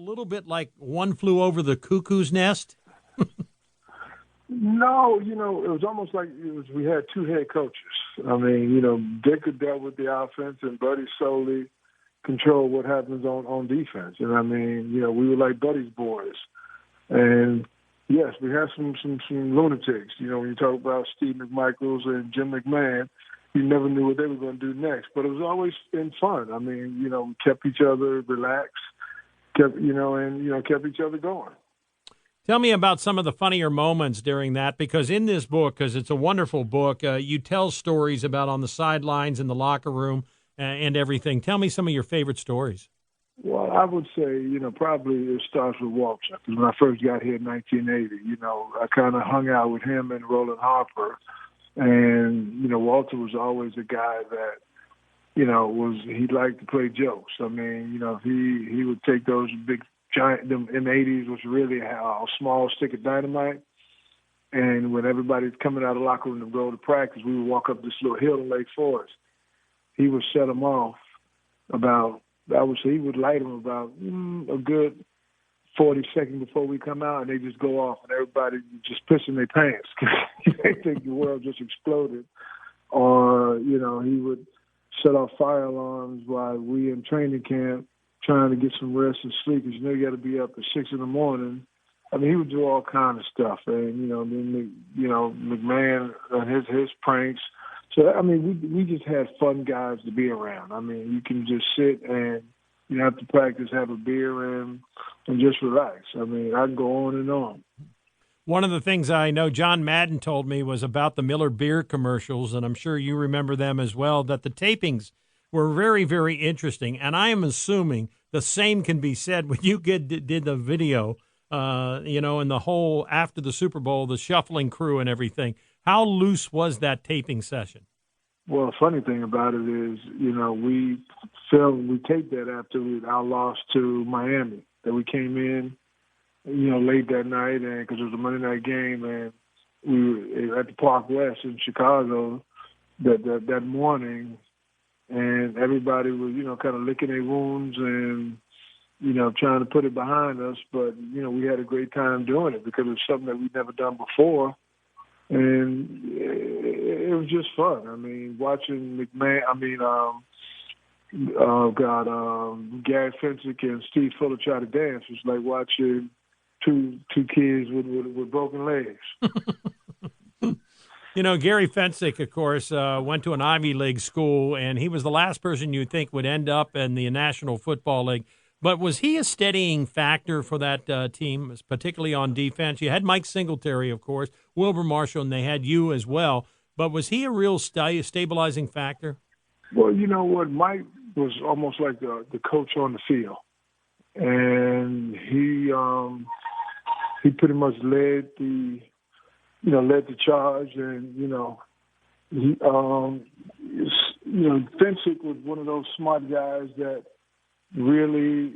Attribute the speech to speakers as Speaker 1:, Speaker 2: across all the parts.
Speaker 1: little bit like One Flew Over the Cuckoo's Nest?
Speaker 2: No, it was almost like we had two head coaches. I mean, Dicker dealt with the offense and Buddy solely controlled what happens on defense. And I mean, we were like Buddy's boys. And yes, we had some lunatics. When you talk about Steve McMichaels and Jim McMahon, you never knew what they were going to do next. But it was always been fun. I mean, we kept each other relaxed, kept each other going.
Speaker 1: Tell me about some of the funnier moments during that, because in this book, because it's a wonderful book, you tell stories about on the sidelines, in the locker room, and everything. Tell me some of your favorite stories.
Speaker 2: Well, I would say, probably it starts with Walter. Because when I first got here in 1980, I kind of hung out with him and Roland Harper. And, Walter was always a guy that, he liked to play jokes. I mean, he would take those big giant, them in the 80s was really a small stick of dynamite. And when everybody's coming out of the locker room to go to practice, we would walk up this little hill in Lake Forest. He would set them off he would light them about a good 40 seconds before we come out, and they just go off, and everybody just pissing their pants because they think the world just exploded. Or, he would set off fire alarms while we in training camp trying to get some rest and sleep, because you got to be up at 6 in the morning. I mean, he would do all kind of stuff, and then McMahon and his pranks. So I mean, we just had fun guys to be around. I mean, you can just sit and after practice have a beer and just relax. I mean, I can go on and on.
Speaker 1: One of the things I know John Madden told me was about the Miller beer commercials, and I'm sure you remember them as well, that the tapings were very, very interesting. And I am assuming the same can be said when you did the video, and the whole, after the Super Bowl, the shuffling crew and everything. How loose was that taping session?
Speaker 2: Well, the funny thing about it is, we taped that after our loss to Miami, that we came in, late that night, and because it was a Monday night game, and we were at the Park West in Chicago that morning, and everybody was, kind of licking their wounds and, trying to put it behind us. But, we had a great time doing it because it was something that we'd never done before. And it was just fun. I mean, watching Gary Fensick and Steve Fuller try to dance was like watching two kids with broken legs.
Speaker 1: Gary Fensick, of course, went to an Ivy League school, and he was the last person you'd think would end up in the National Football League. But was he a steadying factor for that team, particularly on defense? You had Mike Singletary, of course, Wilbur Marshall, and they had you as well. But was he a real stabilizing factor?
Speaker 2: Well, you know what? Mike was almost like the coach on the field. And he pretty much led the charge. And, Fensick was one of those smart guys that really,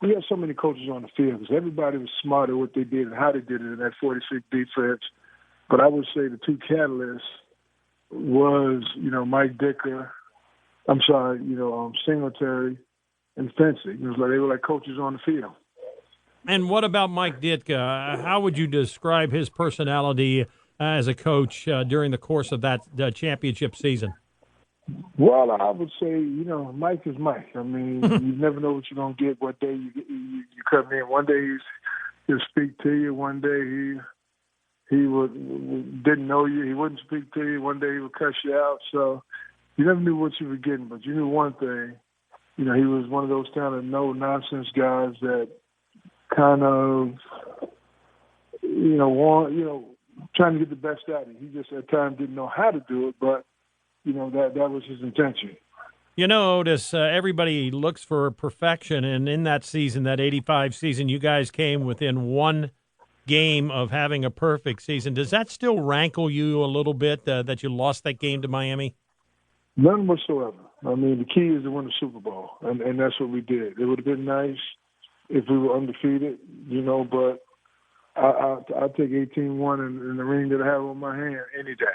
Speaker 2: we had so many coaches on the field because everybody was smart at what they did and how they did it in that 46 defense. But I would say the two catalysts was, Mike Dicker, Singletary and Fensick. It was like they were like coaches on the field.
Speaker 1: And what about Mike Ditka? How would you describe his personality as a coach during the course of that championship season?
Speaker 2: Well, I would say, Mike is Mike. I mean, you never know what you're going to get. What day you come in. One day he'll speak to you. One day he didn't know you. He wouldn't speak to you. One day he would cuss you out. So you never knew what you were getting. But you knew one thing. He was one of those kind of no-nonsense guys that kind of, trying to get the best out of you. He just at times didn't know how to do it, but that was his intention.
Speaker 1: Otis, everybody looks for perfection, and in that season, that 85 season, you guys came within one game of having a perfect season. Does that still rankle you a little bit that you lost that game to Miami?
Speaker 2: None whatsoever. I mean, the key is to win the Super Bowl, and that's what we did. It would have been nice if we were undefeated, but I'll take 18-1 in the ring that I have on my hand any day.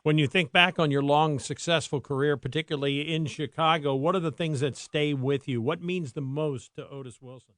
Speaker 1: When you think back on your long, successful career, particularly in Chicago, what are the things that stay with you? What means the most to Otis Wilson?